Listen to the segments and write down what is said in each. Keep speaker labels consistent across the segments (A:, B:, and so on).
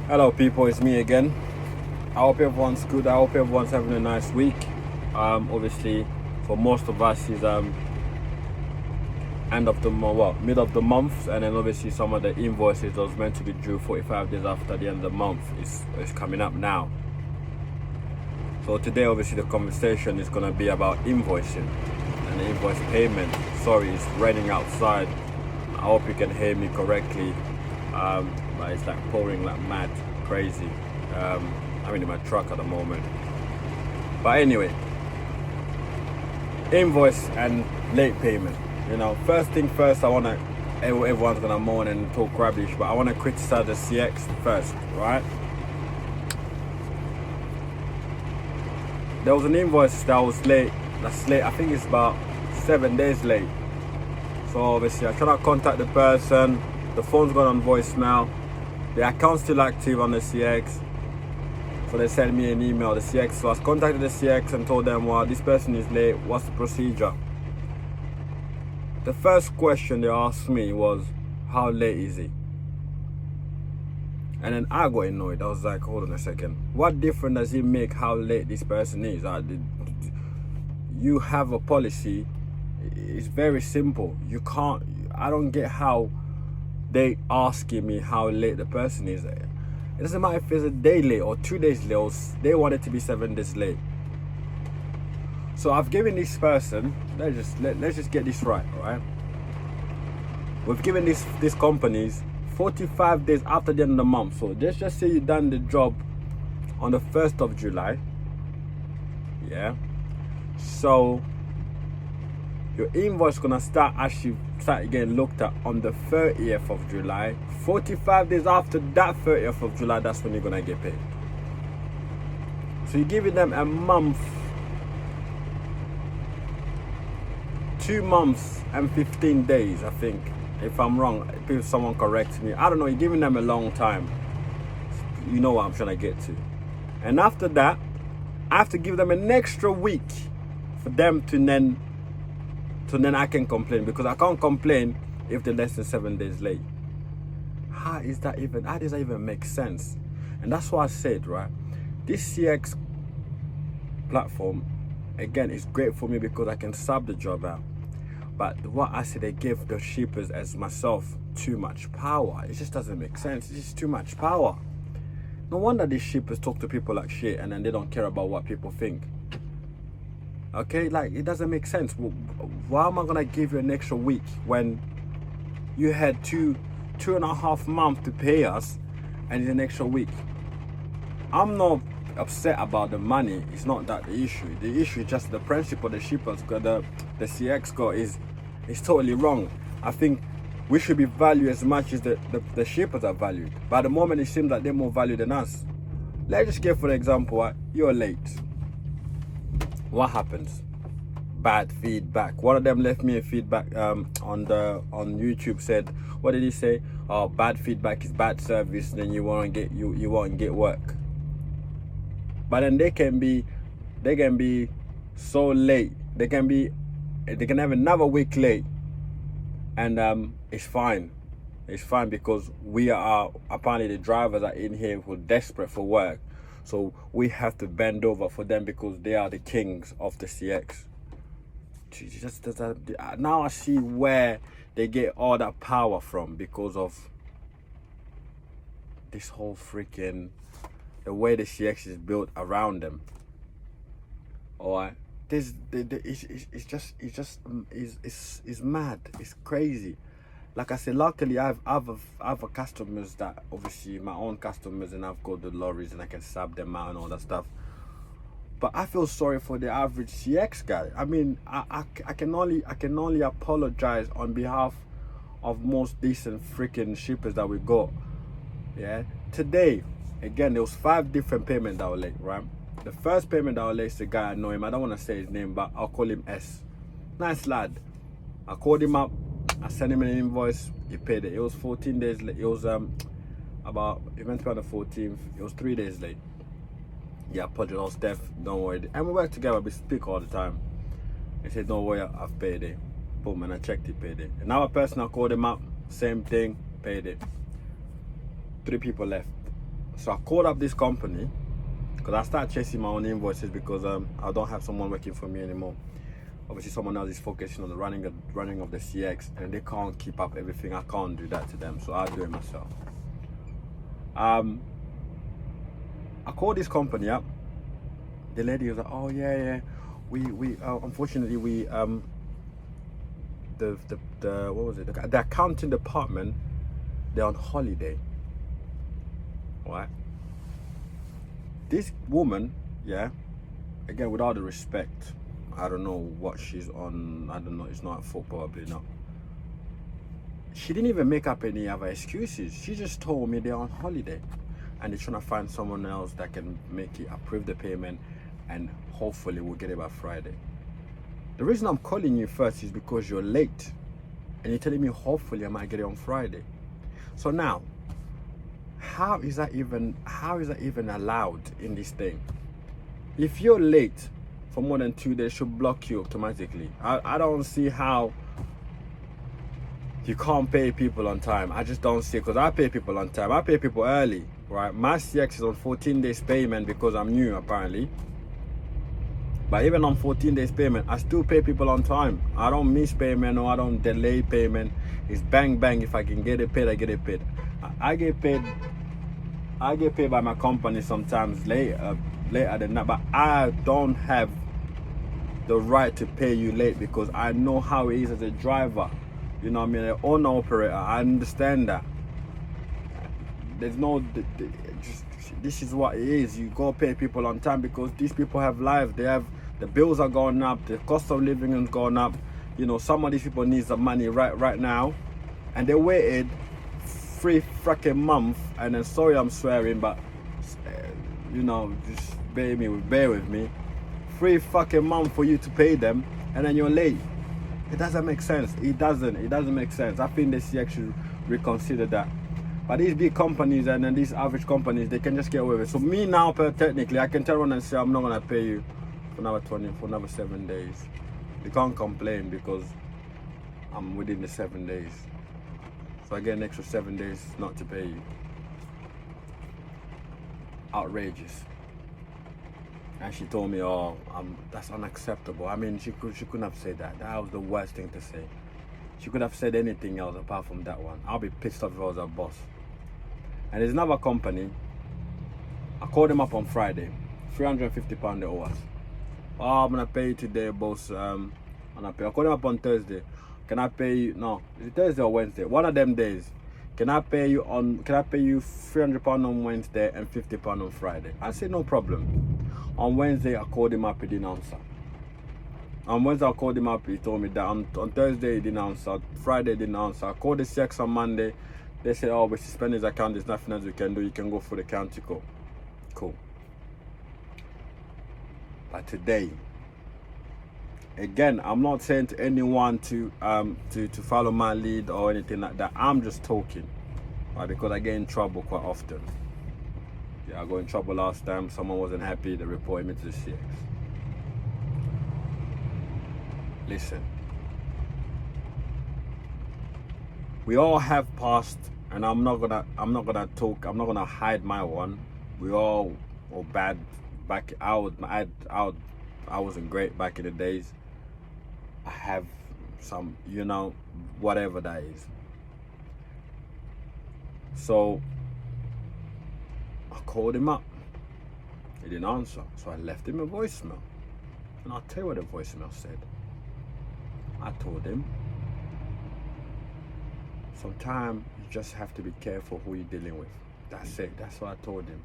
A: Hello people, it's me again. I hope everyone's good. I hope everyone's having a nice week. Obviously for most of us is end of the month, well, mid of the month, and then obviously some of the invoices that was meant to be due 45 days after the end of the month is coming up now. So today obviously the conversation is gonna be about invoicing and the invoice payment. Sorry, it's raining outside. I hope you can hear me correctly. But it's like pouring like mad, crazy. I'm in my truck at the moment. But anyway, invoice and late payment. First thing first, everyone's gonna moan and talk rubbish, but I wanna criticize the CX first, right? There was an invoice that was late. That's late. I think it's about 7 days late. So obviously I try to contact the person. The phone's gone on voicemail. The account's still active on the CX. So they sent me an email, the CX. So I contacted the CX and told them, well, this person is late. What's the procedure? The first question they asked me was, how late is he? And then I got annoyed. I was like, hold on a second. What difference does it make how late this person is? You have a policy. It's very simple. I don't get how they asking me how late the person is. It doesn't matter if it's a day late or 2 days late, or they want it to be 7 days late. So I've given this person, let's just get this right, all right? We've given these companies 45 days after the end of the month. So let's just say you've done the job on the 1st of July. Yeah. So your invoice gonna start getting looked at on the 30th of July. 45 days after that 30th of July, that's when you're gonna get paid. So you're giving them a month, 2 months and 15 days, I think. If I'm wrong, if someone corrects me. I don't know, you're giving them a long time. You know what I'm trying to get to. And after that, I have to give them an extra week for them to then I can complain, because I can't complain if they're less than 7 days late. How does that even make sense? And that's why I said, right, this CX platform, again, is great for me because I can sub the job out. But what I said, they give the shippers as myself too much power. It just doesn't make sense. It's just too much power. No wonder these shippers talk to people like shit and then they don't care about what people think. Okay, like, it doesn't make sense. Why am I gonna give you an extra week when you had two and a half months to pay us, and it's an extra week? I'm not upset about the money. It's not that the issue. The issue is just the principle the shippers got, the CX got is totally wrong. I think we should be valued as much as the shippers are valued. But at the moment, it seems like they're more valued than us. Let's just give for an example, you're late. What happens? Bad feedback. One of them left me a feedback on YouTube, said, what did he say? Oh, bad feedback is bad service, then you won't get work. But then they can be so late. They can have another week late, and it's fine. It's fine because we are, apparently the drivers are in here who are desperate for work. So we have to bend over for them because they are the kings of the CX. Now I see where they get all that power from, because of this whole freaking, the way the CX is built around them. Alright, it's mad. It's crazy. Like I said, luckily I have other customers that, obviously my own customers, and I've got the lorries and I can sub them out and all that stuff. But I feel sorry for the average CX guy. I mean, I can only apologize on behalf of most decent freaking shippers that we got. Yeah. Today, again, there was 5 different payments that were late, right? The first payment that was late is the guy, I know him. I don't want to say his name, but I'll call him S. Nice lad. I called him up. I sent him an invoice. He paid it. It was 14 days late. It was it went to be on the 14th. It was 3 days late. Yeah, apologize. I was deaf. Don't worry. And we work together. We speak all the time. He said, don't worry, I've paid it. Boom, and I checked it, paid it. Another person, I called him up. Same thing, paid it. 3 people left. So I called up this company because I started chasing my own invoices because I don't have someone working for me anymore. Obviously, someone else is focusing on the running of the CX, and they can't keep up everything. I can't do that to them, so I do it myself. I called this company up. The lady was like, "Oh yeah, we unfortunately we the what was it? The accounting department, they're on holiday." Right? This woman, yeah, again, with all the respect, I don't know what she's on. I don't know. It's not her fault, probably not. She didn't even make up any other excuses. She just told me they're on holiday and they're trying to find someone else that can make it, approve the payment, and hopefully we'll get it by Friday. The reason I'm calling you first is because you're late and you're telling me hopefully I might get it on Friday. So now, how is that even allowed in this thing? If you're late for more than 2 days, should block you automatically. I don't see how you can't pay people on time. I just don't see, because I pay people on time. I pay people early, right? My CX is on 14 days payment because I'm new apparently. But even on 14 days payment, I still pay people on time. I don't miss payment or I don't delay payment. It's bang bang. If I can get it paid, I get it paid. I get paid by my company sometimes later than that, but I don't have the right to pay you late because I know how it is as a driver. You know what I mean? An owner operator. I understand that. There's no this is what it is. You go pay people on time because these people have lives. They have, the bills are going up, the cost of living is going up. You know, some of these people need the money right now, and they waited 3 freaking months. And then, sorry I'm swearing, but you know, just bear with me. 3 fucking months for you to pay them, and then you're late. It doesn't make sense. It doesn't make sense. I think they should reconsider that. But these big companies and then these average companies, they can just get away with it. So me now, technically, I can turn around and say I'm not gonna pay you for another 7 days. You can't complain because I'm within the 7 days. So I get an extra 7 days not to pay you. Outrageous. And she told me, "Oh, that's unacceptable." I mean, she couldn't have said that. That was the worst thing to say. She could have said anything else apart from that one. I'll be pissed off if I was her boss. And there's another company. I called them up on Friday. £350 they owe us. "Oh, I'm gonna pay you today, boss. I called them up on Thursday. Can I pay you? No, is it Thursday or Wednesday? One of them days. Can I pay you £300 on Wednesday and £50 on Friday?" I said, "No problem." On Wednesday, I called him up, he didn't answer. On Wednesday, I called him up, he told me that. On Thursday, he didn't answer. Friday, he didn't answer. I called the CX on Monday. They said, "Oh, we suspend his account, there's nothing else we can do. You can go for the county call." Cool. But today, again, I'm not saying to anyone to follow my lead or anything like that. I'm just talking, right? Because I get in trouble quite often. Yeah, I got in trouble last time. Someone wasn't happy. They reported me to the CX. Listen, we all have past, and I'm not gonna hide my one. We all were bad back. I wasn't great back in the days. I have some, you know, whatever that is. So I called him up. He didn't answer. So I left him a voicemail. And I'll tell you what the voicemail said. I told him, sometimes you just have to be careful who you're dealing with. That's it. That's what I told him.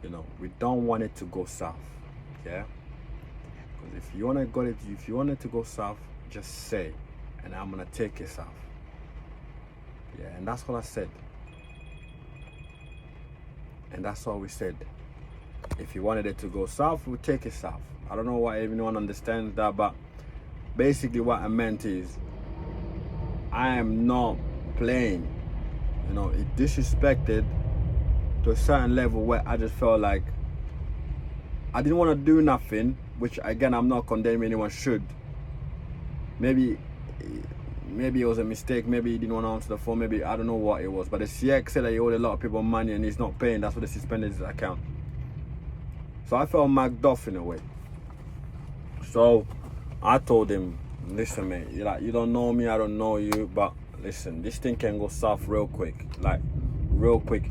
A: You know, we don't want it to go south. Yeah? Because if you want it to go south, just say, and I'm gonna take it south. Yeah, and that's what I said. And that's all we said. If you wanted it to go south, we'll take it south. I don't know why everyone understands that, but basically what I meant is, I am not playing. You know, it disrespected to a certain level where I just felt like I didn't want to do nothing, which again, I'm not condemning anyone should. Maybe maybe it was a mistake, maybe he didn't want to answer the phone, maybe I don't know what it was, but the CX said that he owed a lot of people money and he's not paying. That's why they suspended his account. So I felt mugged off in a way. So I told him, listen mate, you don't know me, I don't know you, but listen, this thing can go south real quick, like real quick.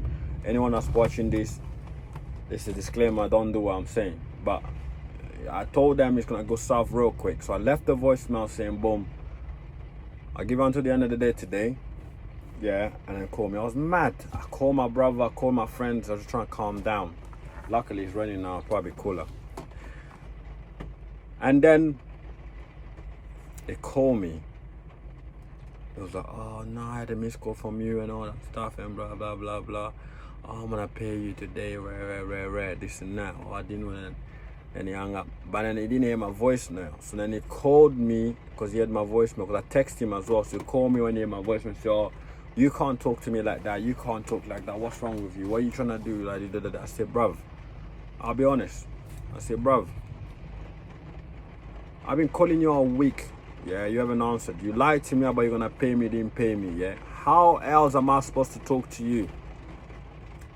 A: Anyone that's watching this is a disclaimer, don't do what I'm saying, but I told them it's gonna go south real quick. So I left the voicemail saying, boom, I'll give you until the end of the day today, yeah, and then call me. I was mad. I called my brother, I called my friends, I was just trying to calm down. Luckily it's raining now, probably cooler. And then they called me. It was like, oh no, I had a missed call from you and all that stuff and blah blah blah blah. Oh, I'm gonna pay you today, rare, this and that. Oh, I didn't want to. And he hung up. But then he didn't hear my voice now. So then he called me because he had my voicemail. Because I texted him as well. So he called me when he had my voicemail and said, oh, you can't talk to me like that. You can't talk like that. What's wrong with you? What are you trying to do? Like, I said, bruv, I'll be honest. I said, bruv, I've been calling you all week. Yeah, you haven't answered. You lied to me about you're going to pay me, didn't pay me. Yeah. How else am I supposed to talk to you?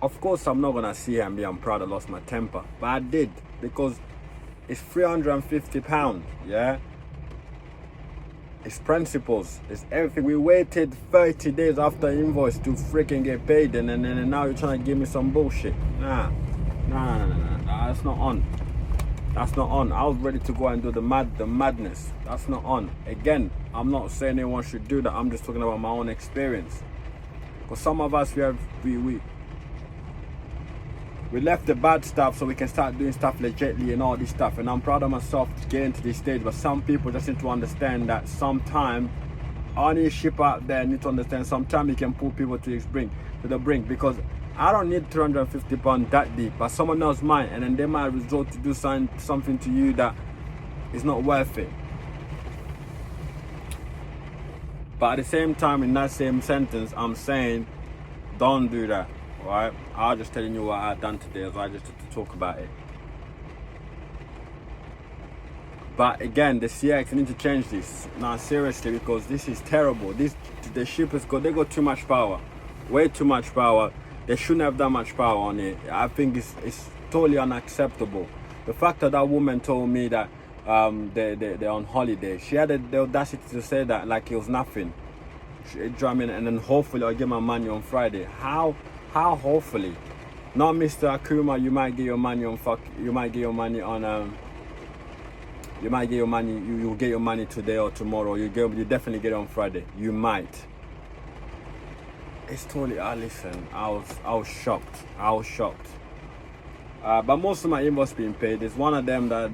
A: Of course, I'm not going to sit here and be, I'm proud I lost my temper. But I did. Because it's £350, yeah? It's principles, it's everything. We waited 30 days after Invoice to freaking get paid, and then now you're trying to give me some bullshit. Nah, that's not on. That's not on. I was ready to go and do the madness. That's not on. Again, I'm not saying anyone should do that. I'm just talking about my own experience. Because some of us, we left the bad stuff so we can start doing stuff legitly and all this stuff. And I'm proud of myself to get into this stage. But some people just need to understand that sometime, any ship out there need to understand sometimes you can pull people to the brink. Because I don't need £350 that deep, but someone else might, and then they might resort to do something to you that is not worth it. But at the same time, in that same sentence, I'm saying, don't do that. Right, I was just telling you what I done today, so I just had to talk about it. But again, the CX need to change this now, seriously, because this is terrible. The ship is they got too much power, way too much power. They shouldn't have that much power on it. I think it's totally unacceptable. The fact that that woman told me that they're on holiday, she had the audacity to say that like it was nothing. And then hopefully I'll get my money on Friday. How hopefully? Not Mr. Akuma, you might get your money on you might get your money on you'll get your money today or tomorrow. You definitely get it on Friday. You might. It's totally listen, I was shocked. But most of my invoice being paid. There's one of them that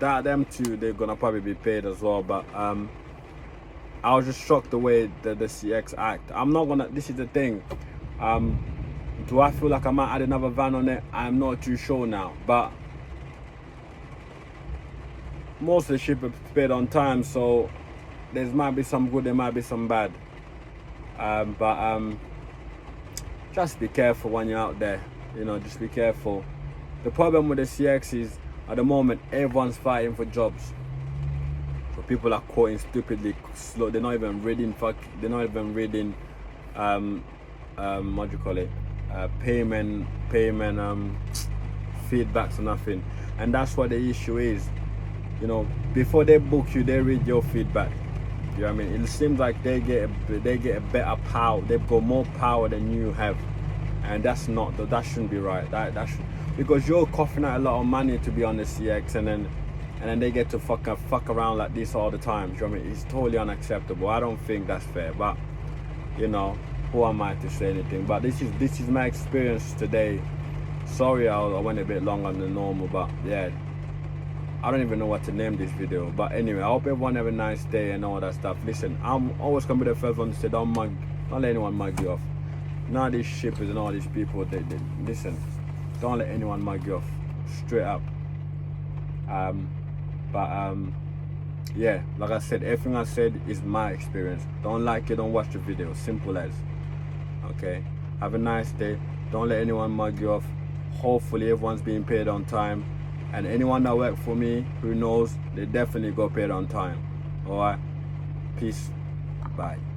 A: them two, they're gonna probably be paid as well. But I was just shocked the way the CX act. I'm not gonna, this is the thing. Do I feel like I might add another van on it? I'm not too sure now. But most of the ship are paid on time, so there might be some good, there might be some bad. But just be careful when you're out there. You know, just be careful. The problem with the CX is at the moment everyone's fighting for jobs. So people are quoting stupidly slow. They're not even reading. They're not even reading. What do you call it? Payment feedbacks or nothing. And that's what the issue is. You know, before they book you, they read your feedback. You know what I mean? It seems like they get a better power. They've got more power than you have, and that shouldn't be right. That should, because you're coughing out a lot of money to be on the CX, and then they get to fuck around like this all the time. You know what I mean? It's totally unacceptable. I don't think that's fair. But you know, who am I to say anything? But this is my experience today. Sorry, I went a bit longer than normal, but yeah. I don't even know what to name this video, but anyway, I hope everyone have a nice day and all that stuff. Listen, I'm always gonna be the first one to say don't let anyone mug you off. None of these shippers and all these people, they listen, don't let anyone mug you off, straight up. Yeah, like I said, everything I said is my experience. Don't like it, don't watch the video, simple as. Okay, have a nice day. Don't let anyone mug you off. Hopefully everyone's being paid on time. And anyone that work for me, who knows, they definitely got paid on time. Alright? Peace. Bye.